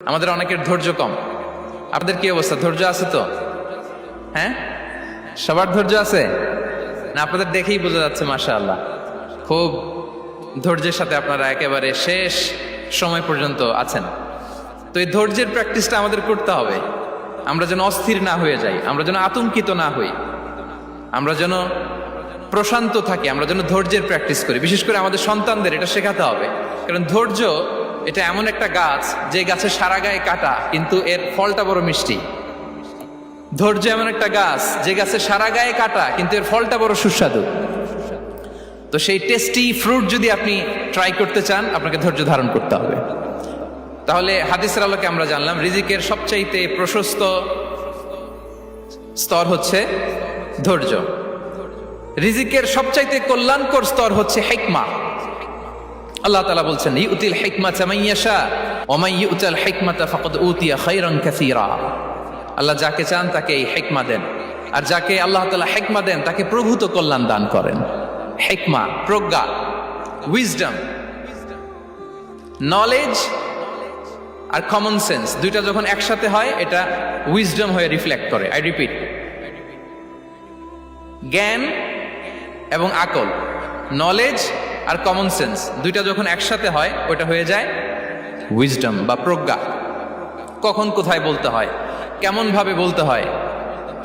আমাদের অনেকের ধৈর্য কম। আপনাদের কি অবস্থা, ধৈর্য আছে তো? হ্যাঁ, সবার ধৈর্য আছে না? আপনাদের দেখেই বোঝা যাচ্ছে মাশাআল্লাহ খুব ধৈর্যের সাথে আপনারা একেবারে শেষ সময় পর্যন্ত আছেন। তো এই ধৈর্যের প্র্যাকটিসটা আমাদের করতে হবে। আমরা যেন অস্থির না হয়ে যাই, আমরা যেন আতঙ্কিত না হই, আমরা যেন প্রশান্ত থাকি, আমরা যেন ধৈর্যের প্র্যাকটিস করি। বিশেষ করে আমাদের সন্তানদের এটা শেখাতে হবে, কারণ ধৈর্য এটা এমন একটা গাছ যে গাছে সারা গায়ে কাটা কিন্তু এর ফলটা বড় মিষ্টি। ধৈর্য এমন একটা গাছ যে গাছে সারা গায়ে কাটা কিন্তু এর ফলটা বড় সুস্বাদু। তো সেই টেস্টি ফ্রুট যদি আপনি ট্রাই করতে চান, আপনাকে ধৈর্য ধারণ করতে হবে। তাহলে হাদিসের আলোকে আমরা জানলাম রিজিকের সবচাইতে প্রশস্ত স্তর হচ্ছে ধৈর্য। রিজিকের সবচাইতে কল্যাণকর স্তর হচ্ছে হিকমা। আল্লাহ তাআলা বলছেন ইউতিল হিকমাতা মান ইয়াশা ওয়া মান ইউতাল হিকমাতা ফাকাদ উতিয়া খায়রান কাসীরা। আল্লাহ যাকে চান তাকে এই হিকমা দেন, আর যাকে আল্লাহ তাআলা হিকমা দেন তাকে প্রভূত কল্যাণ দান করেন। হিকমা, প্রজ্ঞা, উইজডম, নলেজ আর কমন সেন্স দুইটা যখন একসাথে হয় এটা উইজডম হয়ে রিফ্লেক্ট করে। আই রিপিট, জ্ঞান এবং আকল, নলেজ আর কমন সেন্স দুইটা যখন একসাথে হয় ওটা হয়ে যায় উইজডম বা প্রজ্ঞা। কখন কোথায় বলতে হয়, কেমন ভাবে বলতে হয়,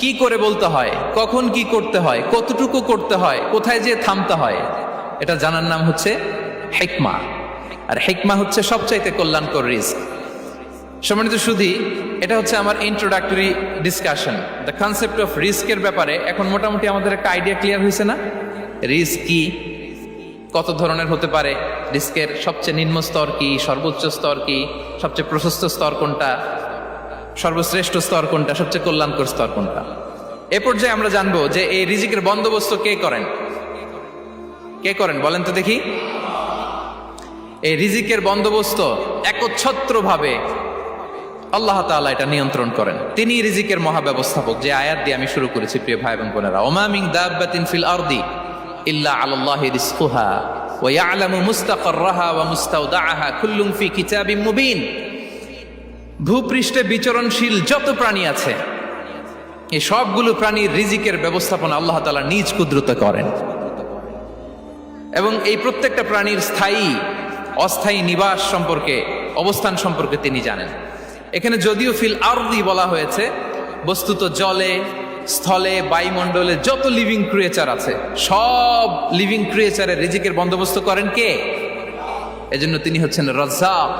কি করে বলতে হয়, কখন কি করতে হয়, কতটুকু করতে হয়, কোথায় যে থামতে হয়, এটা জানার নাম হচ্ছে হিকমা। আর হিকমা হচ্ছে সবচাইতে কল্যাণকর রিস্ক। সম্মানিত সুধী, এটা হচ্ছে আমার introductory discussion. The concept of রিস্কের ব্যাপারে এখন মোটামুটি আমাদের একটা আইডিয়া ক্লিয়ার হয়েছে না? রিস্ক কি, কত ধরনের হতে পারে, রিস্কের সবচেয়ে নিম্ন স্তর কি, সর্বোচ্চ স্তর কি, সবচেয়ে প্রশস্ত স্তর কোনটা, সর্বশ্রেষ্ঠ স্তর কোনটা, সবচেয়ে কল্যাণকর স্তর কোনটা। এ পর্যায়ে আমরা জানবো যে এই রিজিকের বন্দোবস্ত কে করেন। কে করেন বলেন তো দেখি? এই রিজিকের বন্দোবস্ত একচ্ছত্রভাবে আল্লাহ তাআলা এটা নিয়ন্ত্রণ করেন। তিনি রিজিকের মহাব্যবস্থাপক। যে আয়াত দিয়ে আমি শুরু করেছি প্রিয় ভাই এবং বোনেরা, ওমা মিন দাব্বাতিন ফিল আরদি ইল্লা আলাল্লাহি রিজকুহা ওয়া ইয়ালামু মুস্তাকাররাহা ওয়া মুস্তাওদাআহা কুল্লুন ফি কিতাবিম মুবিন। ভূপৃষ্ঠে বিচরণশীল যত প্রাণী আছে এই সবগুলো প্রাণীর রিজিকের ব্যবস্থাপনা আল্লাহ তাআলা নিজ কুদরতে করেন, এবং এই প্রত্যেকটা প্রাণীর স্থায়ী অস্থায়ী নিবাস সম্পর্কে, অবস্থান সম্পর্কে তিনি জানেন। এখানে যদিও ফিল আরদি বলা হয়েছে, বস্তুত জলে, স্থলে, বায়ুমণ্ডলে যত লিভিং ক্রিয়েচার আছে সব লিভিং ক্রিয়েচারের রিজিকের বন্দোবস্ত করেন কে? এজন্য তিনি হচ্ছেন রাজ্জাক।